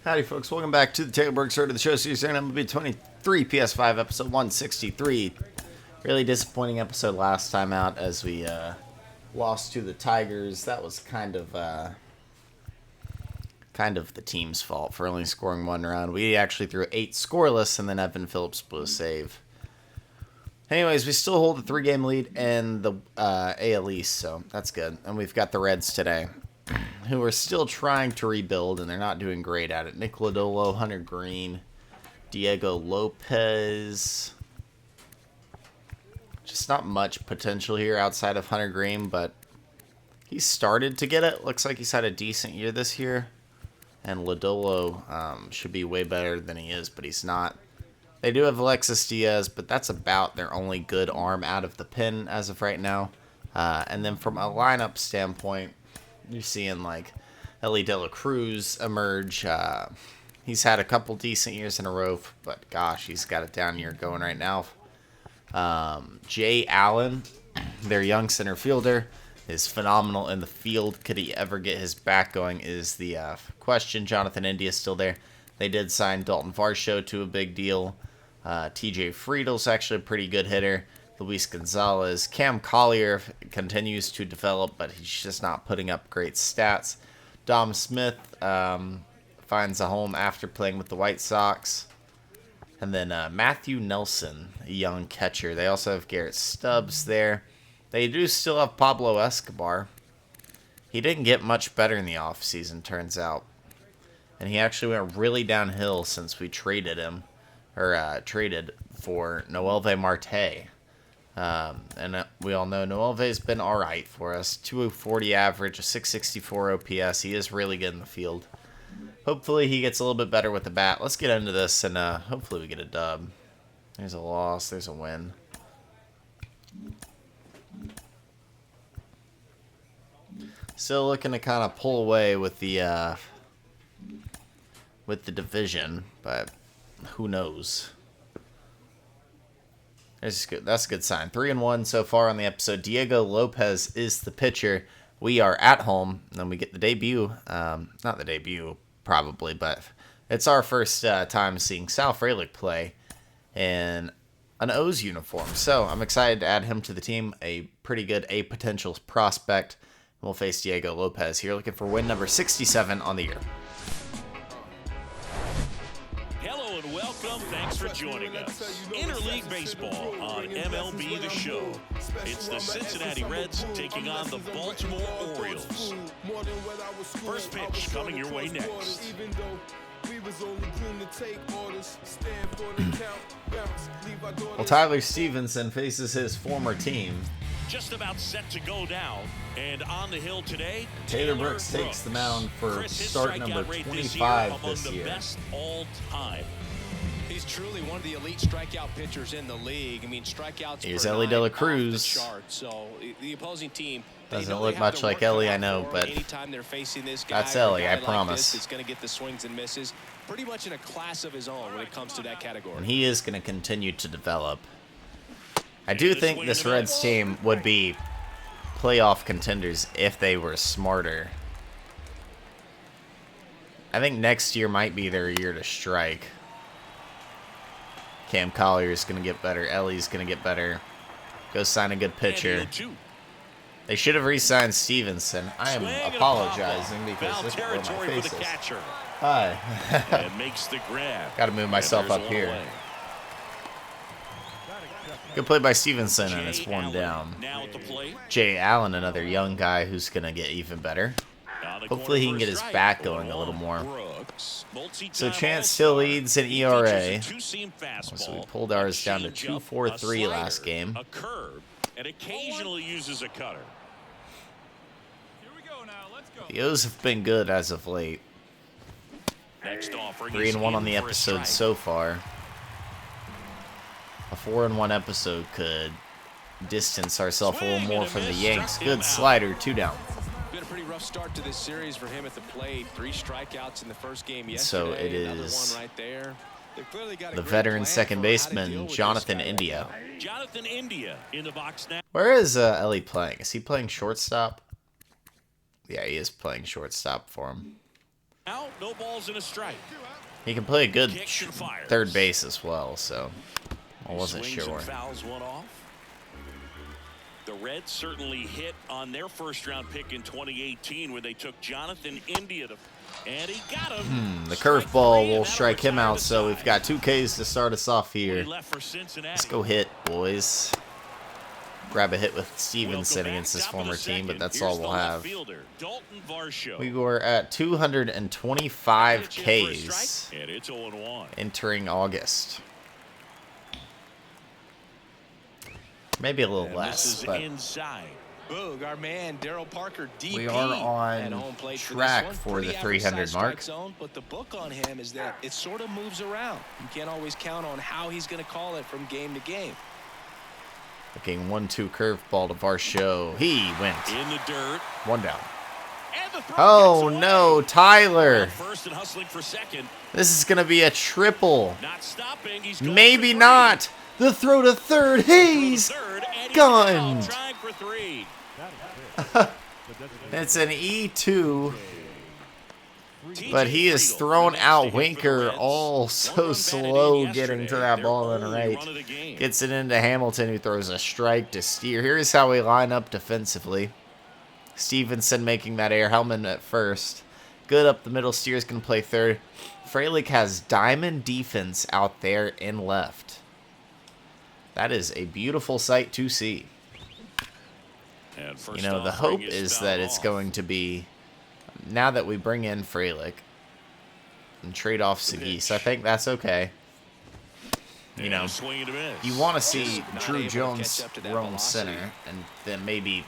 Howdy folks, welcome back to the Tailberg Start of the Show series here on MLB 23 PS5 episode 163. Really disappointing episode last time out as we lost to the Tigers. That was kind of the team's fault for only scoring one run. We actually threw 8 scoreless and then Evan Phillips blew a save. Anyways, we still hold the 3-game lead in the AL East, so that's good. And we've got the Reds today, who are still trying to rebuild, and they're not doing great at it. Nick Lodolo, Hunter Green, Diego Lopez. Just not much potential here outside of Hunter Green, but he started to get it. Looks like he's had a decent year this year. And Lodolo should be way better than he is, but he's not. They do have Alexis Diaz, but that's about their only good arm out of the pen as of right now. And then from a lineup standpoint, you're seeing like Ellie De La Cruz emerge. He's had a couple decent years in a row, but gosh, he's got a down year going right now. Jay Allen, their young center fielder, is phenomenal in the field. Could he ever get his back going is the question. Jonathan India is still there. They did sign Dalton Varsho to a big deal. TJ Friedel's actually a pretty good hitter. Luis Gonzalez. Cam Collier continues to develop, but he's just not putting up great stats. Dom Smith finds a home after playing with the White Sox. And then Matthew Nelson, a young catcher. They also have Garrett Stubbs there. They do still have Pablo Escobar. He didn't get much better in the offseason, turns out. And he actually went really downhill since we traded him, or traded for Noelvi Marte. And we all know Noelvi's been all right for us. 240 average, a 664 OPS. He is really good in the field. Hopefully he gets a little bit better with the bat. Let's get into this, and hopefully we get a dub. There's a loss. There's a win. Still looking to kind of pull away with the division, but who knows? That's a good sign. 3-1 so far on the episode. Diego Lopez is the pitcher. We are at home, and then we get the debut. Not the debut, probably, but it's our first time seeing Sal Frelick play in an O's uniform. So I'm excited to add him to the team. A pretty good, potential prospect. We'll face Diego Lopez here, looking for win number 67 on the year. Hello and welcome. Thanks for joining us. Interleague Baseball on MLB The Show. It's the Cincinnati Reds taking on the Baltimore Orioles. First pitch coming your way next. Well, Tyler Stevenson faces his former team. Just about set to go down, and on the hill today, Taylor Brooks takes the mound for start number 25 this year. Best all time. He's truly one of the elite strikeout pitchers in the league. I mean, strikeouts. Here's Ellie De La Cruz. So the opposing team doesn't look much like Ellie, I know, but anytime they're facing this guy, that's Ellie, I promise. He's going to get the swings and misses, pretty much in a class of his own when it comes to that category. And he is going to continue to develop. I do think this Reds team would be playoff contenders if they were smarter. I think next year might be their year to strike. Cam Collier is going to get better. Ellie's going to get better. Go sign a good pitcher. They should have re-signed Stevenson. I am apologizing because this is where my face is. Hi. Got to move myself up here. Good play by Stevenson, and it's 1 down. Jay Allen, another young guy who's going to get even better. Hopefully he can get his back going a little more. So Chance still leads in ERA. So we pulled ours down to 2.43 last game. A curve, and occasionally uses a cutter. The O's have been good as of late. 3-1 on the episode so far. A 4-1 episode could distance ourselves a little more from the Yanks. Good slider, 2 down. Been a pretty rough start to this series for him at the plate. 3 strikeouts in the first game yesterday. So it is one right there. the veteran second baseman, Jonathan India. Jonathan India in the box now. Where is Ellie playing? Is he playing shortstop? Yeah, he is playing shortstop for him. Now, no balls and a strike. He can play a good Kicks and fires. third base as well, so I wasn't Swings sure. and fouls one off. The Reds certainly hit on their first-round pick in 2018 where they took Jonathan India, and he got him. The curveball will strike him out, so we've got 2 Ks to start us off here. Let's go hit, boys. Grab a hit with Stevenson against his former team, but that's all we'll have. We were at 225 Ks entering August. Maybe a little less, but Boog, our man Daryl Parker, DP, we are on track for the 300 mark. Zone, but the book on him is that it sort of moves around. You can't always count on how he's going to call it from game to game. Looking 1-2 curveball to Varsho. He went in the dirt. 1 down. Oh no, Tyler! First and hustling for second. This is gonna be a triple. Not stopping. He's maybe not. The throw to third. He's gunned. Trying for 3. It's an E2. But he is thrown out Winker all so slow getting to that ball on the right. Gets it into Hamilton, who throws a strike to Steer. Here's how we line up defensively. Stevenson making that air. Hellman at first. Good up the middle. Steer's going to play third. Frelick has diamond defense out there in left. That is a beautiful sight to see. You know, the hope is that it's going to be, now that we bring in Frelick and trade off Sagis, I think that's okay. You know, you want to see Drew Jones roam center, and then maybe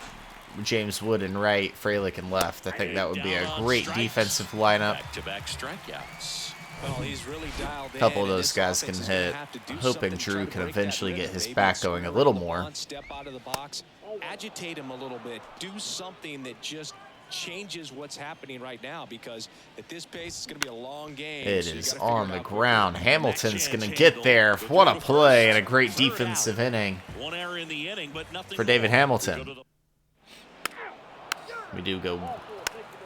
James Wood and right, Frelick and left. I think that would be a great defensive lineup. Back-to-back strikeouts. Well, he's really dialed in. A couple of those guys can hit. I'm hoping Drew can eventually get his back going a little more. Step out of the box, agitate him a little bit, do something that just changes what's happening right now, because at this pace it's going to be a long game. It is on the ground. Hamilton's going to get there. What a play and a great defensive inning for David Hamilton. We do go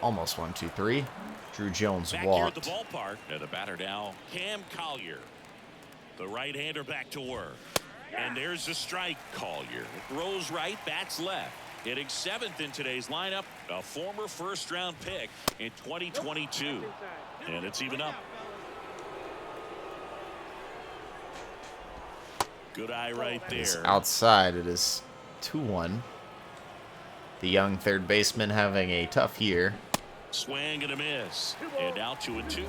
almost 1, 2, 3. Drew Jones walked. Back here at the ballpark, and a batter now, Cam Collier. The right-hander back to work. And there's the strike. Collier throws right, bats left. Hitting 7th in today's lineup, a former first-round pick in 2022. And it's even up. Good eye right there. It's outside. It is 2-1. The young third baseman having a tough year. Swing and a miss. And out to a 2.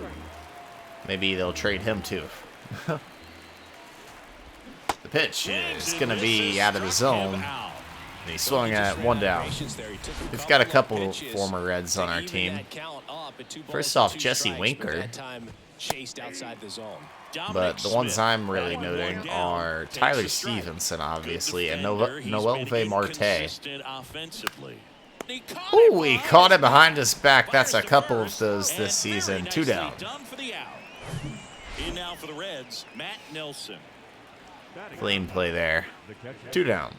Maybe they'll trade him too. The pitch is going to be out of the zone. And he swung at 1 down. We've got a couple former Reds on our team. First off, Jesse Winker. But the ones I'm really noting are Tyler Stevenson, obviously, and Noelve Marte. Ooh, he caught it behind his back. That's a couple of those this season. 2 down. In now for the Reds, Matt Nelson. Clean play there. 2 down.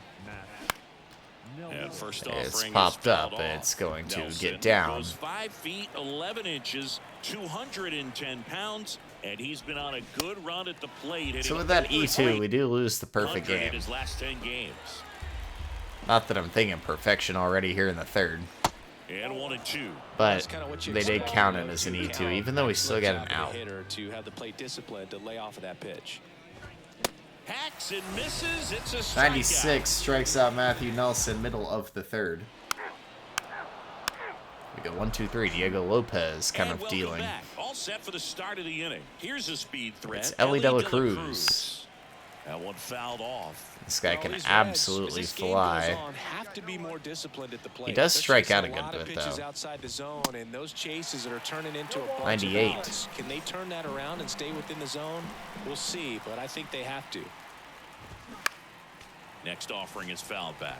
And first it's popped up. It's going to get down. 5 feet 11 inches, 210 pounds, and he's been on a good run at the plate. So with that E2, we do lose the perfect game. His last 10 games. Not that I'm thinking perfection already here in the third. And 1 and 2. But they did count it as an E2, even though we still got an out. To have the plate discipline to lay off of that pitch. Hacks and misses. It's a strikeout. 96 strikes out Matthew Nelson, middle of the third. We go 1, 2, 3. Diego Lopez kind of dealing. Back. All set for the start of the inning. Here's a speed threat. It's Ellie De La Cruz. That one fouled off. This guy can absolutely fly. Have to be more disciplined at the plate. He does strike out a good bit, though. Outside the zone, and those chases that are turning into a bunch 98. Of outs. Can they turn that around and stay within the zone? We'll see, but I think they have to. Next offering is fouled back.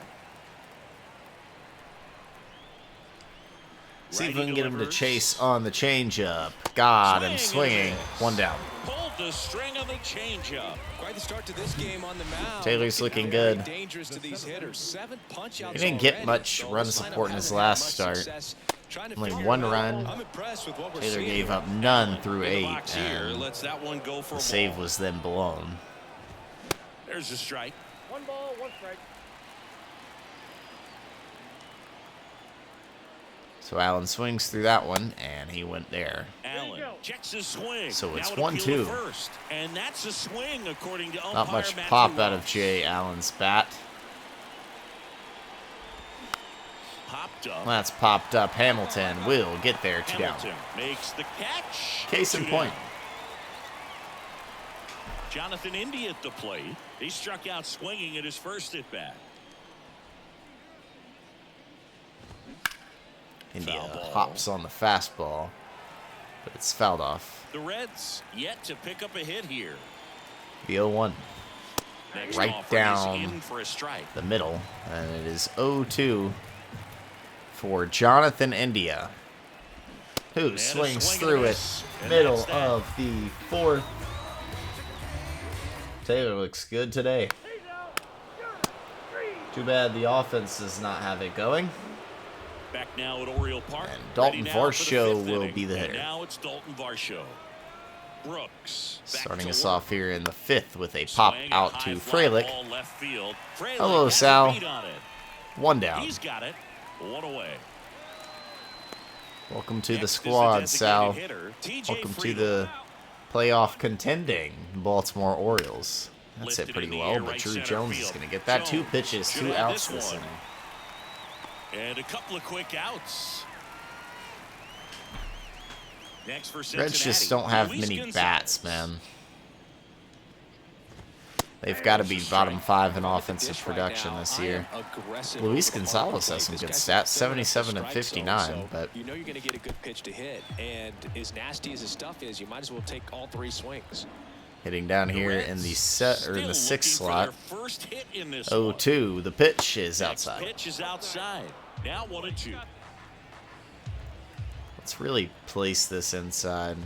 See if we can get him to chase on the changeup. Got him swinging. 1 down. Pulled the string on the changeup. Quite the start to this game on the mound. Taylor's looking good. Dangerous to these hitters. 7 punch-outs He didn't get already, much so run this lineup support in his hasn't had last much start. success trying to Only figure 1 it out. run. I'm impressed with what we're Taylor seeing gave here. up none through In the 8, box here, and lets that one go for the a save ball. was then blown. There's a strike. 1 ball, 1 strike. So Allen swings through that one, and he went there. Allen checks his swing. So it's Now it'll peel 1-2. to first. And that's a swing, according to umpire Not much Matthew pop out of Welch. Jay Allen's bat. Popped up. That's popped up. Hamilton will get there, 2 down. Hamilton makes the catch. Case in 2 point. down. Jonathan India at the plate. He struck out swinging at his first at bat. India Foul ball. hops on the fastball, but it's fouled off. The Reds yet to pick up a hit here. The 0-1. Next Right offering is down in for a strike. the middle, and it is 0-2 for Jonathan India, who a swings swing and a through it, miss, and middle that's that. of the 4th. Taylor looks good today. Too bad the offense does not have it going. Back now at Oriole Park. And Dalton Ready now for the Varsho 5th will inning. be the And hitter. now it's Dalton Varsho. Brooks back Starting to us work. off here in the 5th with a pop Swing, a out high to fly Frelick. ball left field. Frelick Hello, has a Sal. beat on it. 1 down. He's got it. 1 away. Welcome to the Next is squad, designated Sal. hitter, TJ Welcome to Friedel. the playoff contending Baltimore Orioles. That's Lifted it pretty in the well, air, but right Drew center Jones is field. going to get that. 2 Jones pitches, should 2 have outs this this one. inning. And a couple of quick outs. Next for Cincinnati. Reds just don't have Luis many Gonzalez. bats, man. They've got to be bottom 5 in offensive production this year. Luis Gonzalez has some good stats, 77 and 59, but you know you're going to get a good pitch to hit, and as nasty as his stuff is, you might as well take all 3 swings. hitting down here in the Still in the 6th looking for slot. their first hit in this one. 0-2. The pitch is Next outside. pitch is outside. Now 1-2. Let's really place this inside.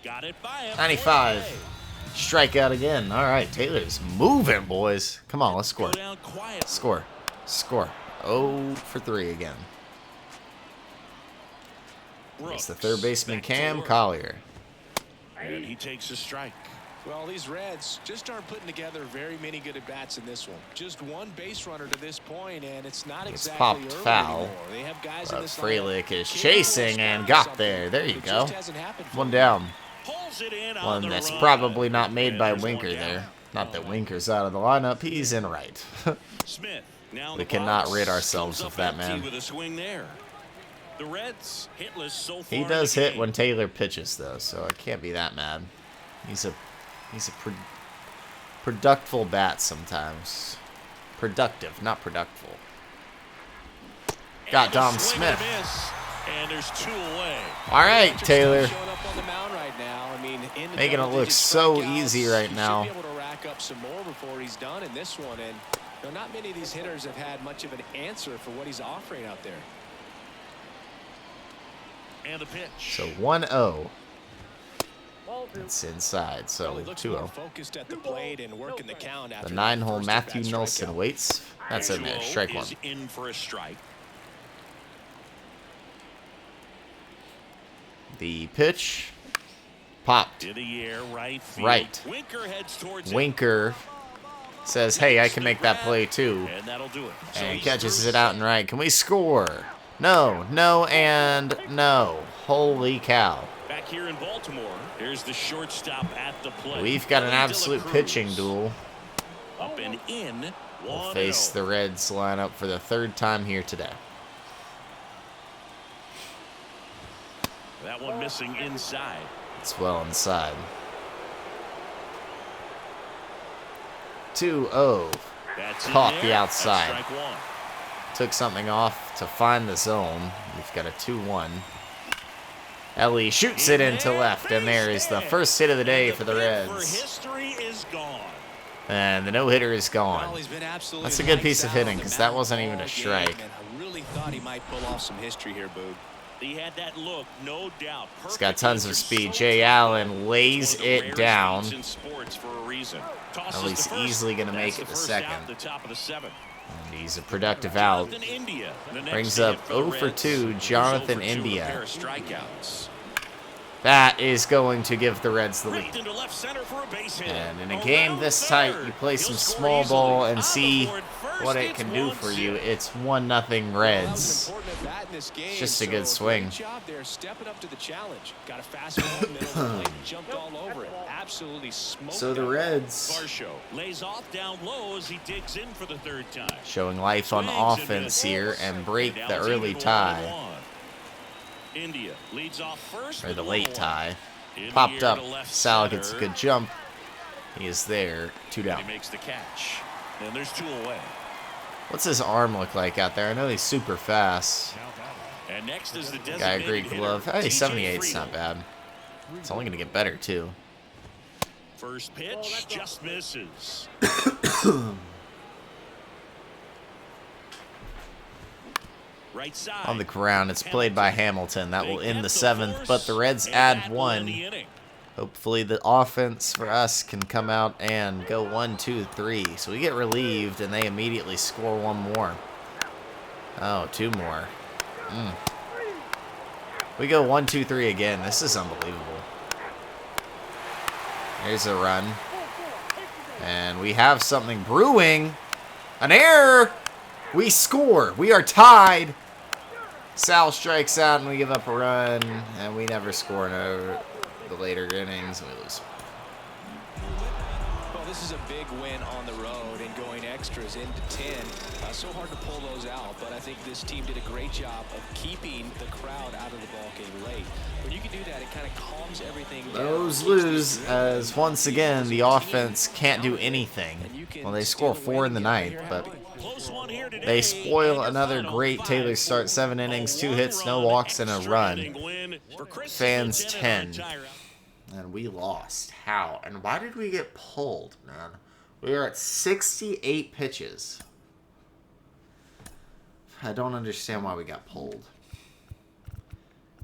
Got it by him. 95. Strikeout again. All right, Taylor's moving, boys. Come on, let's score. Go down quietly. Score. Score. 0 for 3 again. It's the third baseman, Back to Cam work. Collier. And he takes a strike. Well, these Reds just aren't putting together very many good at-bats in this one. Just 1 base runner to this point, and it's not It's exactly popped early foul. anymore. They have guys in But this Frelick lineup is capable of chasing and scoring got something. there. There you It go. just hasn't happened for 1 them. down. Pulls it in on One the that's run. probably not made And by there's one Winker down. there. Not that Winker's out of the lineup. He's in right. Smith. Now in We the cannot box. rid ourselves Comes of up that empty man. With a swing there. The Reds hitless so far. He in does the hit game. when Taylor pitches, though, so I can't be that mad. He's a productful bat sometimes. Productive, not productful. Got And a Dom swing Smith. and a miss, and there's 2 away. All right, Taylor. Showing up on the mound right now. I mean, in the Making it look double-digit so strikeouts, easy right he now. should be able to rack up some more before he's done in this one. And you know, not many of these hitters have had much of an answer for what he's offering out there. And a pitch. So 1-0. Ball 2. It's inside, so Well, he looks more 2-0. focused at the plate and working the count after The that 9-hole first Matthew at-bat Nelson strikeout. waits. That's in there. Strike 1. Is in for a strike. The pitch. Popped. To the air, right field. Right. Winker heads towards it. Winker says, hey, I can make that play too. And that'll do it. So And he's catches through it out and right. Can we score? No, no, and no. Holy cow. back here in Baltimore. Here's the shortstop at the plate. We've got an Willie absolute Dela pitching Cruz. duel. Up and in. We'll 1-0. face the Reds lineup for the 3rd time here today. That one missing inside. It's well inside. 2-0. That's in Caught there. the That's outside. strike 1. Took something off to find the zone. We've got a 2-1. Ellie shoots it into left, and there is the first hit of the day for the bid for Reds. history is gone. And the no-hitter is Well, gone. he's been absolutely That's a good lights piece of out hitting, on the 'cause that mound wasn't all even a game, strike. and I really thought he might pull off some history here, Boog. He had that look, no doubt. He's got tons of speed. Jay Allen lays it down. At least easily going to make it to second. And he's a productive out. Brings up 0 for 2, Jonathan India. That is going to give the Reds the lead. And in a game this tight, you play some small ball and see what it can do for you. It's 1-0 Reds. It's just a good swing. So the Reds showing life on offense here and break the early tie. India leads off first, or the late tie. Popped up. Sal gets a good jump. He is there. 2 down. He makes the catch. And there's 2 away. What's his arm look like out there? I know he's super fast. And next is the guy a great glove. Hey, 78's not bad. It's only going to get better, too. First pitch just misses. Right side. On the ground, it's played by Hamilton. That will end the 7th, but the Reds add 1. Hopefully the offense for us can come out and go 1, 2, 3. So we get relieved, and they immediately score 1 more. Oh, 2 more. We go 1, 2, 3 again. This is unbelievable. Here's a run. And we have something brewing. An error! We score. We are tied. Sal strikes out, and we give up a run, and we never score in the later innings, and we lose. Well, this is a big win on the road and going extras into 10. So hard to pull those out, but I think this team did a great job of keeping the crowd out of the ball game late. When you can do that, it kind of calms everything down. Those lose, as once again, the offense can't do anything. Well, they score 4 in the 9th, but they spoil another great Taylor start. 7 innings, 2 hits, no walks, and a run. Fans 10. And we lost. How? And why did we get pulled, man? We are at 68 pitches. I don't understand why we got pulled.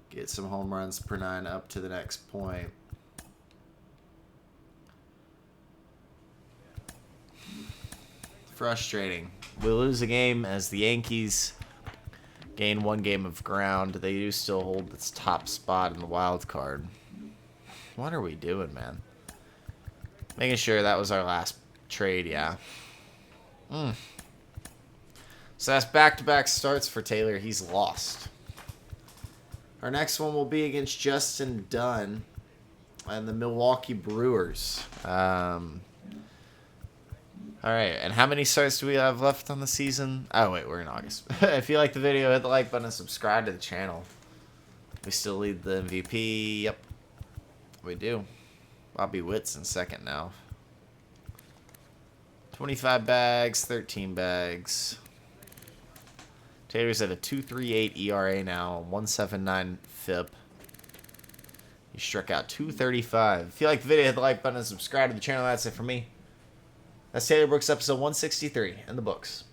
Get some home runs per 9 up to the next point. Frustrating. We lose a game as the Yankees gain 1 game of ground. They do still hold its top spot in the wild card. What are we doing, man? Making sure that was our last trade, yeah. So that's back-to-back starts for Taylor. He's lost. Our next one will be against Justin Dunn and the Milwaukee Brewers. All right, and how many starts do we have left on the season? Oh, wait, we're in August. If you like the video, hit the like button and subscribe to the channel. We still lead the MVP. Yep, we do. Bobby Witt's in second now. 25 bags, 13 bags. Taylor's at a 2.38 ERA now, 1.79 FIP. He struck out 235. If you like the video, hit the like button and subscribe to the channel. That's it for me. That's Taylor Brooks, episode 163 in the books.